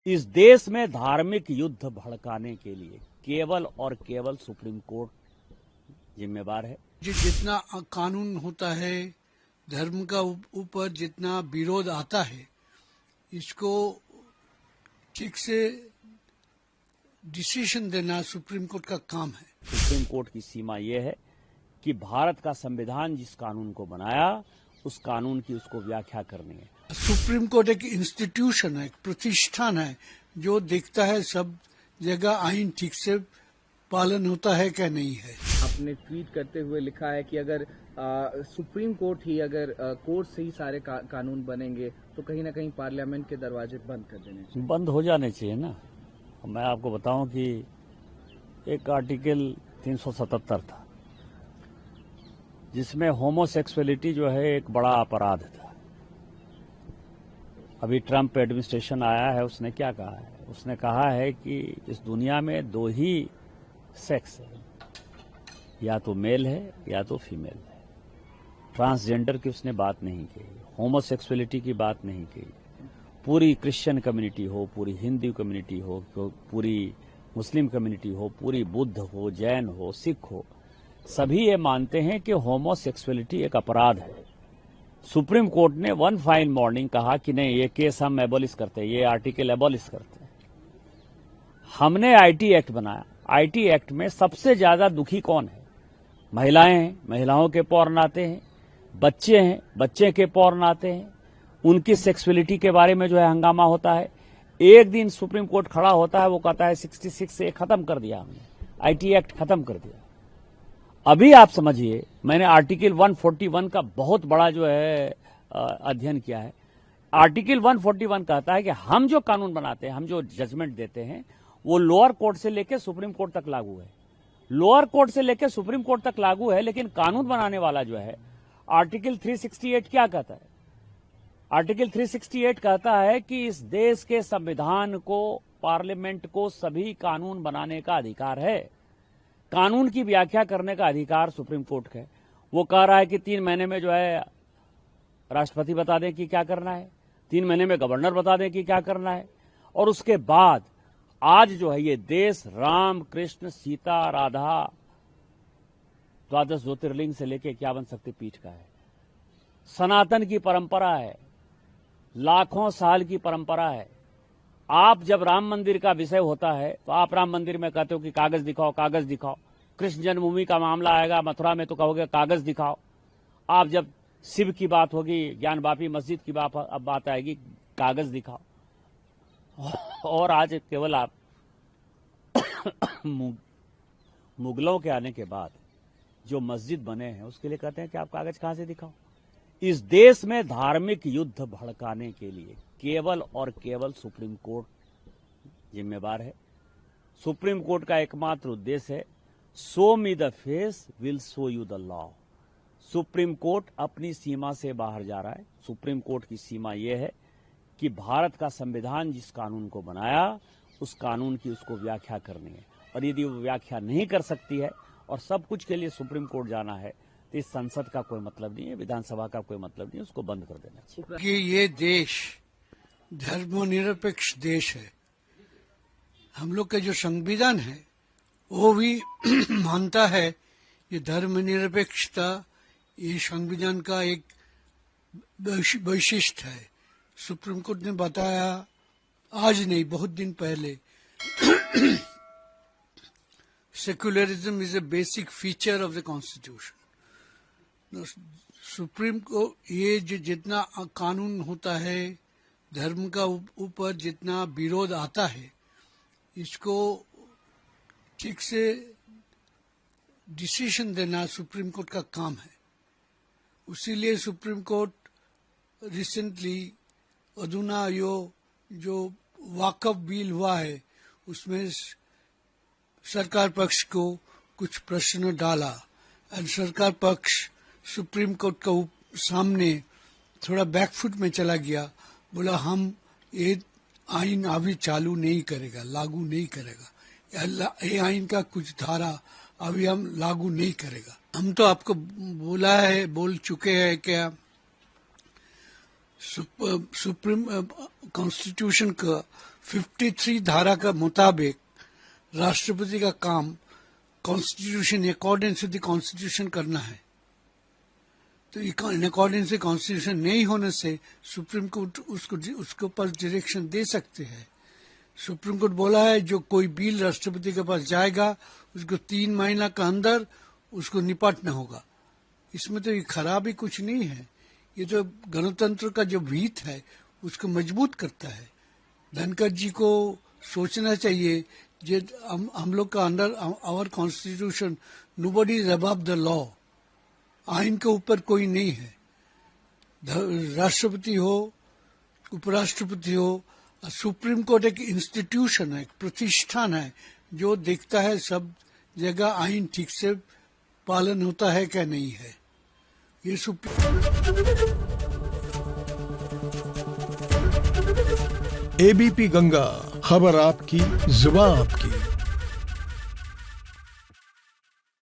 इस देश में धार्मिक युद्ध भड़काने के लिए केवल और केवल सुप्रीम कोर्ट जिम्मेवार है। जितना कानून होता है, धर्म का ऊपर जितना विरोध आता है, इसको ठीक से डिसीजन देना सुप्रीम कोर्ट का काम है। सुप्रीम कोर्ट की सीमा यह है कि भारत का संविधान जिस कानून को बनाया उस कानून की उसको व्याख्या करनी है। सुप्रीम कोर्ट एक इंस्टीट्यूशन है, एक प्रतिष्ठान है जो देखता है सब जगह आईन ठीक से पालन होता है क्या नहीं है। आपने ट्वीट करते हुए लिखा है कि अगर सुप्रीम कोर्ट ही अगर कोर्ट से ही सारे कानून बनेंगे तो कहीं ना कहीं पार्लियामेंट के दरवाजे बंद कर देने चाहिए। बंद हो जाने चाहिए ना। मैं आपको बताऊं कि एक आर्टिकल 377 था जिसमें होमोसेक्सुअलिटी जो है एक बड़ा अपराध था। अभी ट्रंप एडमिनिस्ट्रेशन आया है, उसने क्या कहा है? उसने कहा है कि इस दुनिया में दो ही सेक्स है, या तो मेल है या तो फीमेल है। ट्रांसजेंडर की उसने बात नहीं की, होमोसेक्सुअलिटी की बात नहीं की। पूरी क्रिश्चियन कम्युनिटी हो, पूरी हिंदू कम्युनिटी हो, पूरी मुस्लिम कम्युनिटी हो, पूरी बुद्ध हो, जैन हो, सिख हो, सभी ये मानते हैं कि होमोसेक्सुअलिटी एक अपराध है। सुप्रीम कोर्ट ने वन फाइन मॉर्निंग कहा कि नहीं, ये केस हम एबॉलिश करते हैं, ये आर्टिकल एबॉलिश करते हैं। हमने आईटी एक्ट बनाया। आईटी एक्ट में सबसे ज्यादा दुखी कौन है? महिलाएं हैं, महिलाओं के पौर आते हैं, बच्चे हैं, बच्चे के पौर आते हैं, उनकी सेक्सुअलिटी के बारे में जो है हंगामा होता है। एक दिन सुप्रीम कोर्ट खड़ा होता है, वो कहता है 66 से खत्म कर दिया हमने, आईटी एक्ट खत्म कर दिया। अभी आप समझिए, मैंने आर्टिकल 141 का बहुत बड़ा जो है अध्ययन किया है। आर्टिकल 141 कहता है कि हम जो कानून बनाते हैं, हम जो जजमेंट देते हैं, वो लोअर कोर्ट से लेकर सुप्रीम कोर्ट तक लागू है। लोअर कोर्ट से लेकर सुप्रीम कोर्ट तक लागू है, लेकिन कानून बनाने वाला जो है आर्टिकल 368 क्या कहता है? आर्टिकल 368 कहता है कि इस देश के संविधान को, पार्लियामेंट को सभी कानून बनाने का अधिकार है। कानून की व्याख्या करने का अधिकार सुप्रीम कोर्ट का है। वो कह रहा है कि 3 महीने में जो है राष्ट्रपति बता दें कि क्या करना है, 3 महीने में गवर्नर बता दें कि क्या करना है, और उसके बाद आज जो है ये देश राम कृष्ण सीता राधा 12 ज्योतिर्लिंग से लेकर 51 शक्तिपीठ का है। सनातन की परंपरा है, लाखों साल की परंपरा है। आप जब राम मंदिर का विषय होता है तो आप राम मंदिर में कहते हो कि कागज दिखाओ, कागज दिखाओ। कृष्ण जन्मभूमि का मामला आएगा मथुरा में तो कहोगे कागज दिखाओ। आप जब शिव की बात होगी, ज्ञान वापी मस्जिद की बात आएगी, कागज दिखाओ। और आज केवल आप मुगलों के आने के बाद जो मस्जिद बने हैं उसके लिए कहते हैं कि आप कागज कहां से दिखाओ। इस देश में धार्मिक युद्ध भड़काने के लिए केवल और केवल सुप्रीम कोर्ट जिम्मेवार है। सुप्रीम कोर्ट का एकमात्र उद्देश्य है, show me the face will show you the law. Supreme court अपनी सीमा से बाहर जा रहा है। सुप्रीम कोर्ट की सीमा यह है कि भारत का संविधान जिस कानून को बनाया उस कानून की उसको व्याख्या करनी है, और यदि वो व्याख्या नहीं कर सकती है और सब कुछ के लिए सुप्रीम कोर्ट जाना है तो इस संसद का कोई मतलब नहीं है, विधानसभा का कोई मतलब नहीं है, उसको बंद कर देना चाहिए। कि ये देश धर्मनिरपेक्ष देश है। हम लोग का जो संविधान है वो भी मानता है ये धर्मनिरपेक्षता ये संविधान का एक वैशिष्ट है। सुप्रीम कोर्ट ने बताया आज नहीं, बहुत दिन पहले, secularism is a basic feature of the constitution. Supreme को ये जो जितना कानून होता है, धर्म का ऊपर जितना विरोध आता है, इसको ठीक से डिसीजन देना सुप्रीम कोर्ट का काम है। उसीलिए सुप्रीम कोर्ट रिसेंटली अधुना जो वाकफ बिल हुआ है उसमें सरकार पक्ष को कुछ प्रश्न डाला और सरकार पक्ष सुप्रीम कोर्ट का सामने थोड़ा बैकफुट में चला गया। बोला हम ये आइन अभी चालू नहीं करेगा, लागू नहीं करेगा, ये आइन का कुछ धारा अभी हम लागू नहीं करेगा। हम तो आपको बोल चुके हैं क्या सुप्रीम कॉन्स्टिट्यूशन का 53 धारा का मुताबिक राष्ट्रपति का काम constitution accordance with the constitution करना है। तो इन अकॉर्डेंस विद कॉन्स्टिट्यूशन नहीं होने से सुप्रीम कोर्ट उसके ऊपर डायरेक्शन दे सकते हैं। सुप्रीम कोर्ट बोला है जो कोई बिल राष्ट्रपति के पास जाएगा उसको 3 महीना के अंदर उसको निपटना होगा। इसमें तो ये खराबी कुछ नहीं है, ये तो गणतंत्र का जो भीत है उसको मजबूत करता है। धनखड़ जी को सोचना चाहिए जे हम लोग का under our constitution nobody is above the law, आइन के ऊपर कोई नहीं है। राष्ट्रपति हो, उपराष्ट्रपति हो, सुप्रीम कोर्ट एक इंस्टीट्यूशन है, एक प्रतिष्ठान है जो देखता है सब जगह आइन ठीक से पालन होता है क्या नहीं है। ये एबीपी गंगा, खबर आपकी, जुबान आपकी।